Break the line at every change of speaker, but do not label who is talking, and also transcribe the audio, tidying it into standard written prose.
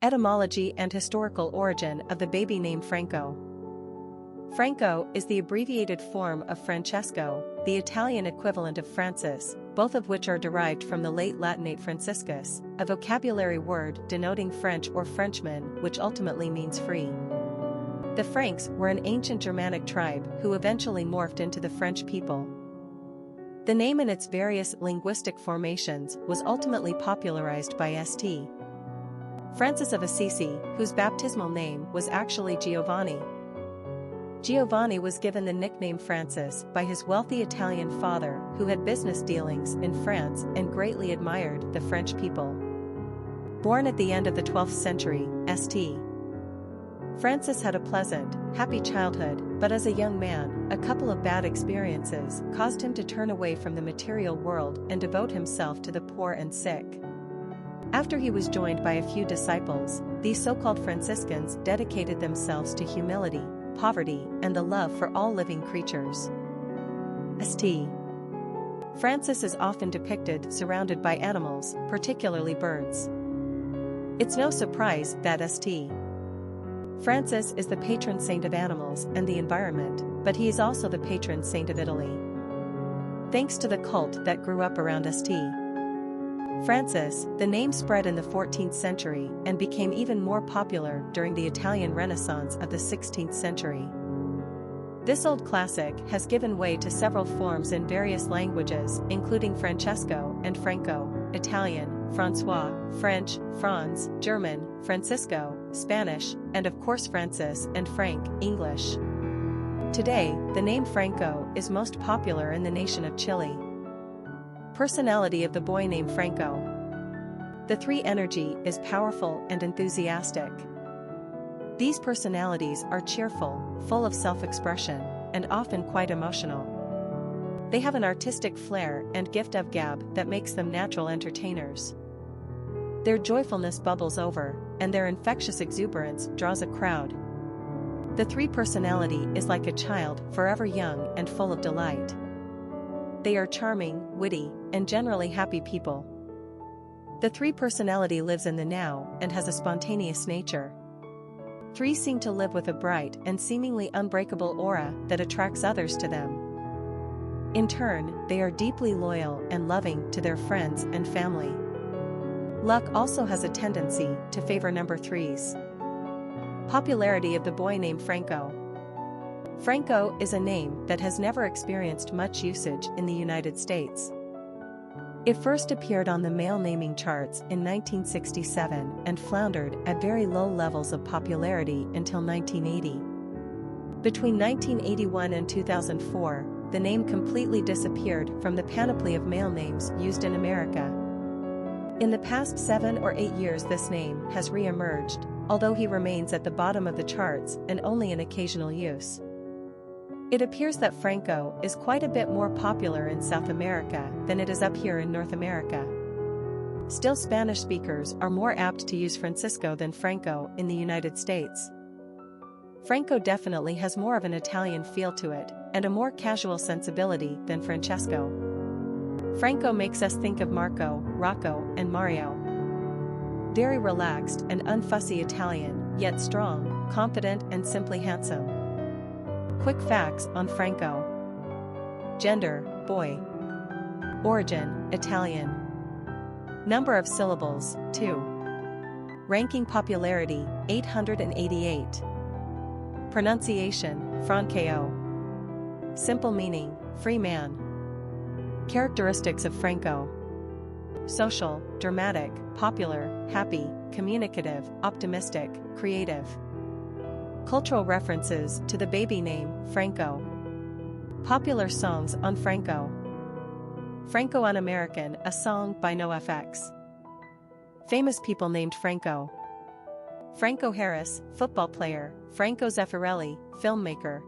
Etymology and historical origin of the baby name Franco. Franco is the abbreviated form of Francesco, the Italian equivalent of Francis, both of which are derived from the Late Latinate Franciscus, a vocabulary word denoting French or Frenchman, which ultimately means free. The Franks were an ancient Germanic tribe who eventually morphed into the French people. The name in its various linguistic formations was ultimately popularized by St. Francis of Assisi, whose baptismal name was actually Giovanni. Giovanni was given the nickname Francis by his wealthy Italian father who had business dealings in France and greatly admired the French people. Born at the end of the 12th century, St. Francis had a pleasant, happy childhood, but as a young man, a couple of bad experiences caused him to turn away from the material world and devote himself to the poor and sick. After he was joined by a few disciples, these so-called Franciscans dedicated themselves to humility, poverty, and the love for all living creatures. St. Francis is often depicted surrounded by animals, particularly birds. It's no surprise that St. Francis is the patron saint of animals and the environment, but he is also the patron saint of Italy. Thanks to the cult that grew up around St. Francis, the name spread in the 14th century and became even more popular during the Italian Renaissance of the 16th century. This old classic has given way to several forms in various languages, including Francesco and Franco, Italian, François, French, Franz, German, Francisco, Spanish, and of course Francis and Frank, English. Today, the name Franco is most popular in the nation of Chile. Personality of the boy named Franco. The three energy is powerful and enthusiastic. These personalities are cheerful, full of self-expression, and often quite emotional. They have an artistic flair and gift of gab that makes them natural entertainers. Their joyfulness bubbles over, and their infectious exuberance draws a crowd. The three personality is like a child, forever young and full of delight. They are charming, witty, and generally happy people. The three personality lives in the now and has a spontaneous nature. Three seem to live with a bright and seemingly unbreakable aura that attracts others to them. In turn, they are deeply loyal and loving to their friends and family. Luck also has a tendency to favor number threes. Popularity of the boy named Franco. Franco is a name that has never experienced much usage in the United States. It first appeared on the male naming charts in 1967 and floundered at very low levels of popularity until 1980. Between 1981 and 2004, the name completely disappeared from the panoply of male names used in America. In the past 7 or 8 years this name has re-emerged, although he remains at the bottom of the charts and only in occasional use. It appears that Franco is quite a bit more popular in South America than it is up here in North America. Still, Spanish speakers are more apt to use Francisco than Franco in the United States. Franco definitely has more of an Italian feel to it, and a more casual sensibility than Francesco. Franco makes us think of Marco, Rocco, and Mario. Very relaxed and unfussy Italian, yet strong, confident and simply handsome. Quick facts on Franco. Gender, boy. Origin, Italian. Number of syllables, 2. Ranking popularity, 888. Pronunciation, Franco. Simple meaning, free man. Characteristics of Franco. Social, dramatic, popular, happy, communicative, optimistic, creative. Cultural references to the baby name, Franco. Popular songs on Franco. Franco Un-American, a song by NoFX. Famous people named Franco. Franco Harris, football player. Franco Zeffirelli, filmmaker.